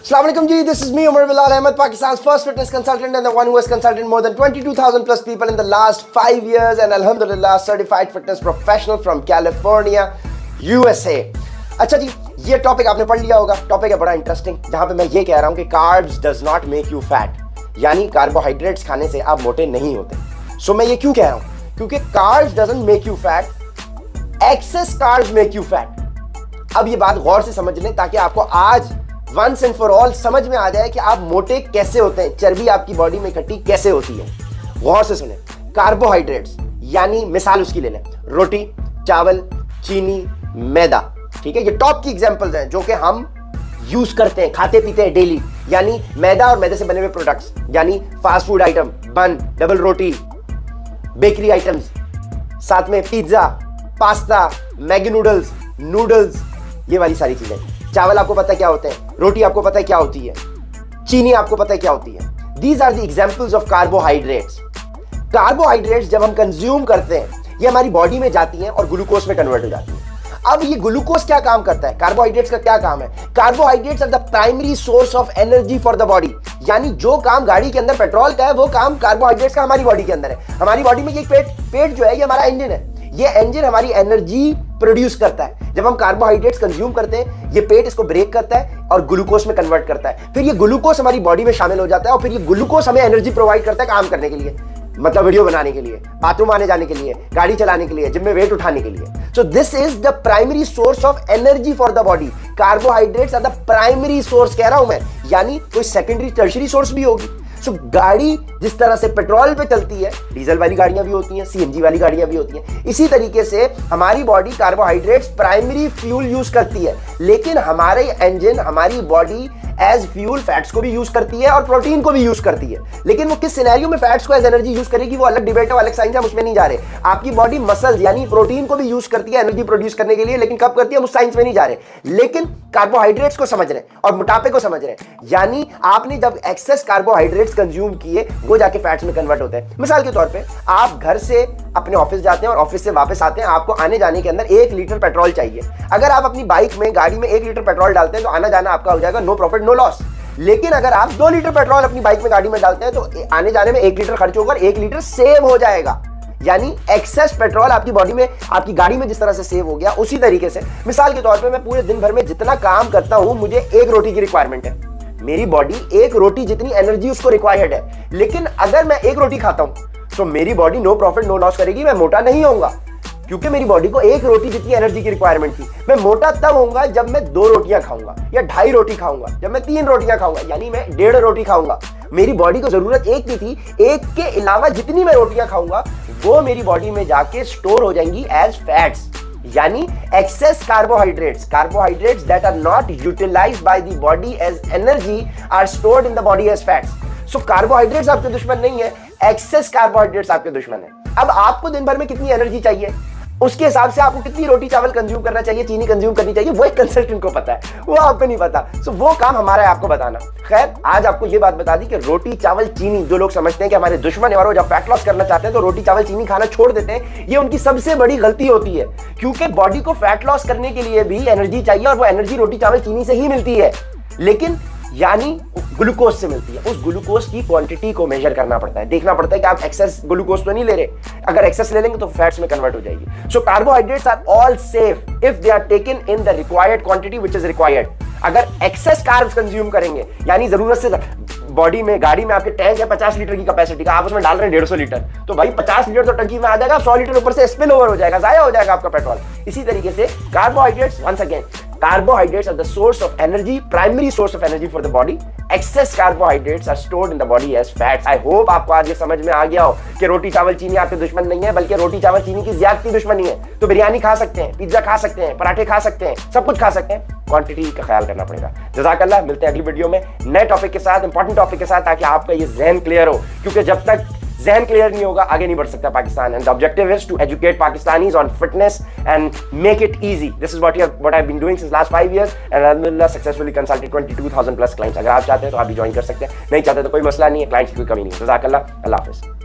Assalamu alaikum ji, this is me Umar Bilal Ahmed, Pakistan's first fitness consultant and the one who has consulted more than 22,000 plus people in the last 5 years and alhamdulillah certified fitness professional from California, USA. अच्छा जी, ये topic आपने पढ़ लिया होगा। Topic है बड़ा interesting, जहां पे मैं ये कह रहा हूं कि carbs does not make you fat, यानी कार्बोहाइड्रेट्स खाने से आप मोटे नहीं होते। सो मैं ये क्यों कह रहा हूं? क्योंकि carbs doesn't make you fat, excess carbs make you fat. अब ये बात गौर से समझ लें ताकि आपको आज वंस एंड फॉर ऑल समझ में आ जाए कि आप मोटे कैसे होते हैं, चर्बी आपकी बॉडी में इकट्ठी कैसे होती है। गौर से सुने, कार्बोहाइड्रेट्स यानी मिसाल उसकी ले लें, रोटी, चावल, चीनी, मैदा, ठीक है। ये टॉप की एग्जांपल्स हैं जो कि हम यूज करते हैं, खाते पीते हैं डेली, यानी मैदा और मैदे से बने हुए प्रोडक्ट्स, यानी फास्ट फूड आइटम, बन, डबल रोटी, बेकरी आइटम्स, साथ में पिज्जा, पास्ता, मैगी नूडल्स, ये वाली सारी चीजें। चावल आपको पता है क्या होते हैं, रोटी आपको पता है क्या होती है, चीनी आपको पता है क्या होती है। These are the examples of carbohydrates. Carbohydrates जब हम कंज्यूम करते हैं ये हमारी बॉडी में जाती हैं और ग्लूकोज में कन्वर्ट हो जाती है। अब ये ग्लूकोज क्या काम करता है, कार्बोहाइड्रेट्स का क्या काम है? Carbohydrates are the primary source of energy for the body, यानी जो काम गाड़ी के अंदर पेट्रोल का है वो काम कार्बोहाइड्रेट्स का हमारी बॉडी के अंदर है। हमारी बॉडी में ये पेट जो है ये हमारा इंजन है। ये इंजन हमारी एनर्जी प्रोड्यूस करता है। जब हम कार्बोहाइड्रेट्स कंज्यूम करते हैं ये पेट इसको ब्रेक करता है और ग्लूकोज में कन्वर्ट करता है। फिर ये ग्लूकोज हमारी बॉडी में शामिल हो जाता है और फिर ये ग्लूकोज हमें एनर्जी प्रोवाइड करता है काम करने के लिए, मतलब वीडियो बनाने के लिए, बाथरूम आने जाने के लिए, गाड़ी चलाने के लिए, जिम में वेट उठाने के लिए। So this is the primary source of energy for the body. Carbohydrates are the primary source कह रहा हूं मैं, यानी कोई सेकेंडरी टर्शरी सोर्स भी होगी। सो गाड़ी जिस तरह से पेट्रोल पे चलती है, डीजल वाली गाड़ियां भी होती हैं, सीएनजी वाली गाड़ियां भी होती हैं, इसी तरीके से हमारी body carbohydrates primary fuel use करती है। लेकिन हमारे इंजन, हमारी बॉडी एज फ्यूल फैट्स को भी यूज करती है और प्रोटीन को भी यूज करती है। लेकिन वो किस सिनेरियो में फैट्स को एज एनर्जी यूज करेगी वो अलग डिबेट है, अलग साइंस है, हम उसमें नहीं जा रहे। आपकी बॉडी मसल्स यानी प्रोटीन को भी यूज करती है एनर्जी प्रोड्यूस करने के लिए, लेकिन कब करती है हम उस साइंस में नहीं जा रहे। लेकिन कार्बोहाइड्रेट्स को समझ रहे हैं और मोटापे को समझ रहे हैं, यानी आपने जब एक्सेस कार्बोहाइड्रेट्स कंज्यूम किए वो जाके फैट्स में कन्वर्ट होते हैं। मिसाल के तौर पे आप घर से अपने ऑफिस जाते हैं और ऑफिस से वापस आते हैं, आपको आने जाने के अंदर 1 लीटर पेट्रोल चाहिए। अगर आप अपनी बाइक में, गाड़ी में 1 लीटर पेट्रोल डालते हैं तो आना जाना आपका हो जाएगा नो प्रॉफिट नो लॉस। लेकिन अगर आप 2 लीटर पेट्रोल अपनी बाइक में, गाड़ी में डालते हैं तो आने जाने में 1 लीटर खर्च होकर 1 लीटर सेव हो जाएगा। यानी एक्सेस पेट्रोल आपकी बॉडी में, आपकी गाड़ी में जिस तरह से सेव हो गया, उसी तरीके से मिसाल के तौर पे मैं पूरे दिन भर में जितना काम करता हूं मुझे 1 रोटी की रिक्वायरमेंट है। मेरी बॉडी 1 रोटी जितनी एनर्जी उसको रिक्वायर्ड है। लेकिन अगर मैं 1 रोटी खाता हूं तो मेरी body no profit no loss करेगी, मैं मोटा नहीं होऊंगा क्योंकि मेरी बॉडी को 1 रोटी जितनी एनर्जी की रिक्वायरमेंट थी। मैं मोटा तब होऊंगा जब मैं 2 रोटियां खाऊंगा या 2.5 रोटी खाऊंगा, जब मैं 3 रोटियां खाऊंगा, यानी मैं 1.5 रोटी खाऊंगा। मेरी बॉडी को जरूरत 1 की थी, 1 के अलावा जितनी मैं रोटियां खाऊंगा वो मेरी बॉडी में जाके स्टोर हो जाएंगी एज फैट्स, यानी excess carbohydrates that are not utilised by the body as energy are stored in the body as fats. So carbohydrates आपके दुश्मन नहीं है, एक्सेस कार्बोहाइड्रेट्स आपके दुश्मन है। अब आपको दिन भर में कितनी एनर्जी चाहिए उसके हिसाब से आपको कितनी रोटी चावल कंज्यूम करना चाहिए, चीनी कंज्यूम करनी चाहिए, वो एक कंसल्टेंट को पता है, वो आपको नहीं पता। सो वो काम हमारा है आपको बताना। खैर, आज आपको ये बात बता दी कि रोटी चावल चीनी जो लोग समझते हैं कि हमारे दुश्मन है और वो जब फैट लॉस करना चाहते हैं तो रोटी चावल चीनी खाना छोड़ देते हैं, ये उनकी सबसे बड़ी गलती होती है। क्योंकि बॉडी को फैट लॉस करने के लिए भी एनर्जी चाहिए और वो एनर्जी रोटी चावल चीनी से ही मिलती है, लेकिन यानी ग्लूकोज से मिलती है। उस ग्लूकोज की क्वांटिटी को मेजर करना पड़ता है, देखना पड़ता है कि आप एक्सेस ग्लूकोज तो नहीं ले रहे। अगर एक्सेस ले लेंगे तो फैट्स में कन्वर्ट हो जाएगी। So carbohydrates are all safe if they are taken in the required quantity which is required. अगर एक्सेस कार्ब्स कंज्यूम करेंगे, यानी जरूरत से बॉडी में, गाड़ी में आपके टैंक है 50 लीटर की कैपेसिटी का, आप उसमें डाल रहे हैं 150 लीटर, तो भाई 50 लीटर तो टंकी में आ जाएगा, 100 लीटर ऊपर से स्पिल ओवर हो जाएगा, जाया हो जाएगा आपका पेट्रोल। इसी तरीके से carbohydrates, once again, carbohydrates are the source of energy, primary source of energy for the body. Excess carbohydrates are stored in the body as fats. I hope आपको आज ये समझ में आ गया हो कि रोटी चावल चीनी आपके दुश्मन नहीं है, बल्कि रोटी चावल चीनी की ज्यादती दुश्मनी है। तो बिरयानी खा सकते हैं, पिज्जा खा सकते हैं, पराठे खा सकते हैं, सब कुछ खा सकते हैं, क्वांटिटी का ख्याल करना पड़ेगा। जज़ाकल्लाह, मिलते हैं अगली वीडियो में नए टॉपिक के साथ, इंपॉर्टेंट टॉपिक के साथ, ताकि आपका ये ज़हन क्लियर हो, क्योंकि जब तक जहन क्लियर नहीं होगा आगे नहीं बढ़ सकता Pakistan. And the objective is to educate Pakistanis on fitness and make it easy. This is what I been doing since last 5 years and अल्हम्दुलिल्लाह सक्सेसफुली कंसल्टेड 22,000 प्लस क्लाइंट्स। अगर आप चाहते हैं तो आप भी ज्वाइन कर सकते हैं, नहीं चाहते तो कोई मसला नहीं है, क्लाइंट्स की कोई कमी नहीं है। जज़ाकल्लाह, अल्लाह हाफिज़।